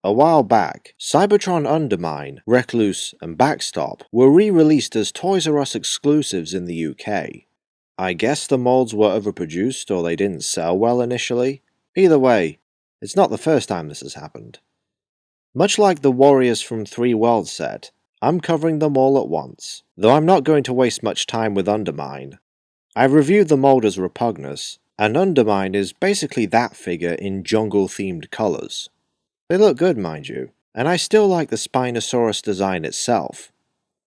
A while back, Cybertron Undermine, Recluse, and Backstop were re-released as Toys R Us exclusives in the UK. I guess the molds were overproduced or they didn't sell well initially. Either way, it's not the first time this has happened. Much like the Warriors from 3 Worlds set, I'm covering them all at once, though I'm not going to waste much time with Undermine. I've reviewed the mold as Repugnus, and Undermine is basically that figure in jungle-themed colours. They look good, mind you, and I still like the Spinosaurus design itself.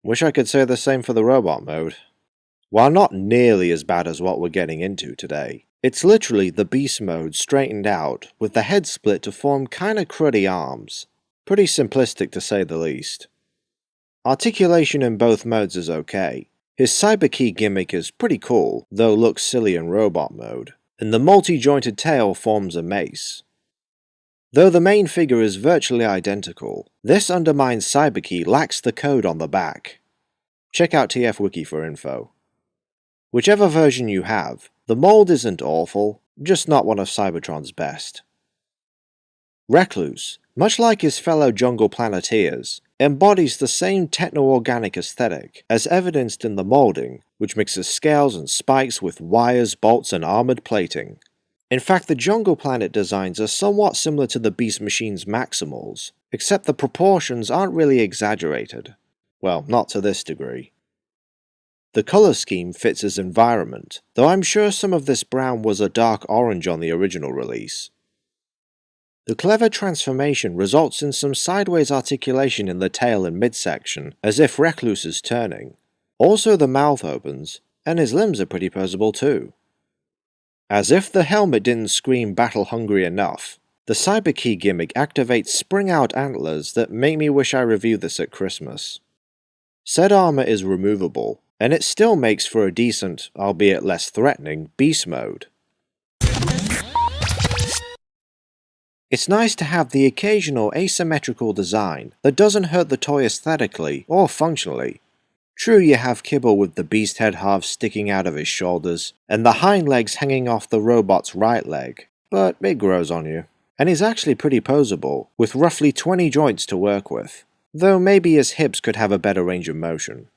Wish I could say the same for the robot mode. While not nearly as bad as what we're getting into today, it's literally the beast mode straightened out with the head split to form kinda cruddy arms. Pretty simplistic to say the least. Articulation in both modes is okay. His cyber-key gimmick is pretty cool, though looks silly in robot mode, and the multi-jointed tail forms a mace. Though the main figure is virtually identical, this Undermine's cyber-key lacks the code on the back. Check out TF Wiki for info. Whichever version you have, the mold isn't awful, just not one of Cybertron's best. Recluse, much like his fellow jungle planeteers, embodies the same techno-organic aesthetic as evidenced in the molding, which mixes scales and spikes with wires, bolts, and armored plating. In fact, the jungle planet designs are somewhat similar to the Beast Machine's Maximals, except the proportions aren't really exaggerated. Well, not to this degree. The colour scheme fits his environment, though I'm sure some of this brown was a dark orange on the original release. The clever transformation results in some sideways articulation in the tail and midsection, as if Recluse is turning. Also the mouth opens, and his limbs are pretty posable too. As if the helmet didn't scream battle-hungry enough, the cyber-key gimmick activates spring-out antlers that make me wish I reviewed this at Christmas. Said armor is removable, and it still makes for a decent, albeit less threatening, beast mode. It's nice to have the occasional asymmetrical design that doesn't hurt the toy aesthetically or functionally. True, you have Kibble with the beast head halves sticking out of his shoulders, and the hind legs hanging off the robot's right leg, but it grows on you. And he's actually pretty posable, with roughly 20 joints to work with, though maybe his hips could have a better range of motion.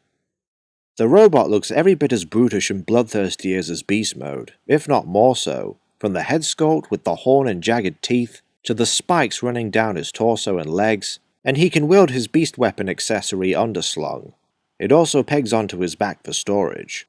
The robot looks every bit as brutish and bloodthirsty as his beast mode, if not more so, from the head sculpt with the horn and jagged teeth, to the spikes running down his torso and legs, and he can wield his beast weapon accessory underslung. It also pegs onto his back for storage.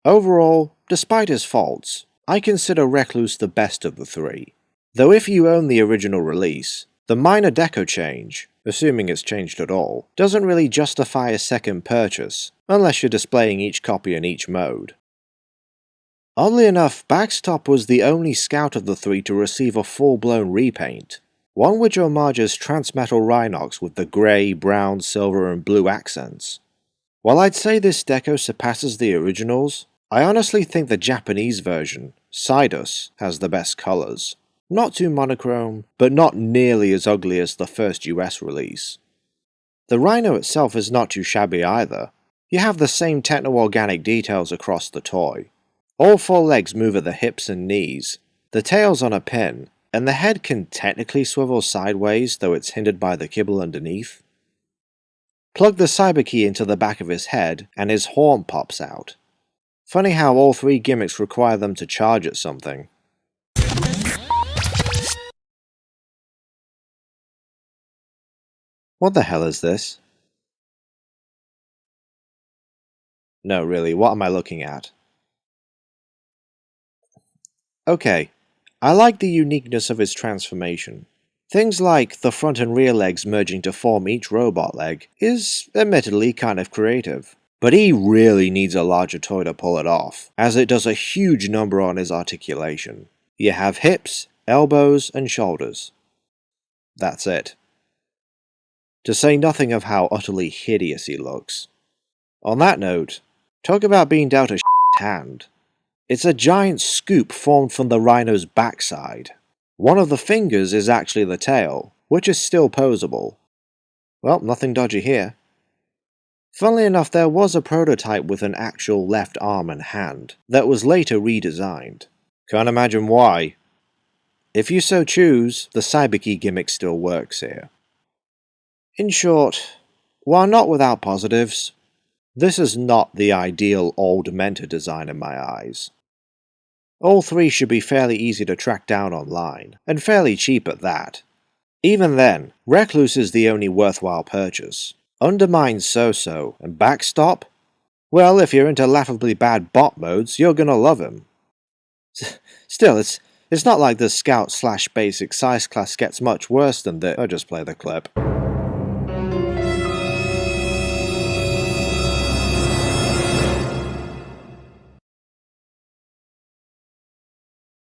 Overall, despite his faults, I consider Recluse the best of the three. Though if you own the original release, the minor deco change, assuming it's changed at all, doesn't really justify a second purchase, unless you're displaying each copy in each mode. Oddly enough, Backstop was the only scout of the three to receive a full-blown repaint, one which homages Transmetal Rhinox with the grey, brown, silver, and blue accents. While I'd say this deco surpasses the originals, I honestly think the Japanese version, Sidus, has the best colours. Not too monochrome, but not nearly as ugly as the first US release. The Rhino itself is not too shabby either. You have the same techno-organic details across the toy. All 4 legs move at the hips and knees, the tail's on a pin, and the head can technically swivel sideways, though it's hindered by the kibble underneath. Plug the cyber key into the back of his head, and his horn pops out. Funny how all 3 gimmicks require them to charge at something. What the hell is this? No, really, what am I looking at? Okay, I like the uniqueness of his transformation. Things like the front and rear legs merging to form each robot leg is admittedly kind of creative, but he really needs a larger toy to pull it off, as it does a huge number on his articulation. You have hips, elbows, and shoulders. That's it. To say nothing of how utterly hideous he looks. On that note, talk about being dealt a hand. It's a giant scoop formed from the rhino's backside. One of the fingers is actually the tail, which is still posable. Well, nothing dodgy here. Funnily enough, there was a prototype with an actual left arm and hand that was later redesigned. Can't imagine why. if you so choose, the Cyberkey gimmick still works here. In short, while not without positives, this is not the ideal old Mentor design in my eyes. All three should be fairly easy to track down online, and fairly cheap at that. Even then, Recluse is the only worthwhile purchase. Undermine's so-so, and Backstop? Well, if you're into laughably bad bot modes, you're gonna love him. Still, it's not like the Scout/Basic size class gets much worse than this. I'll just play the clip.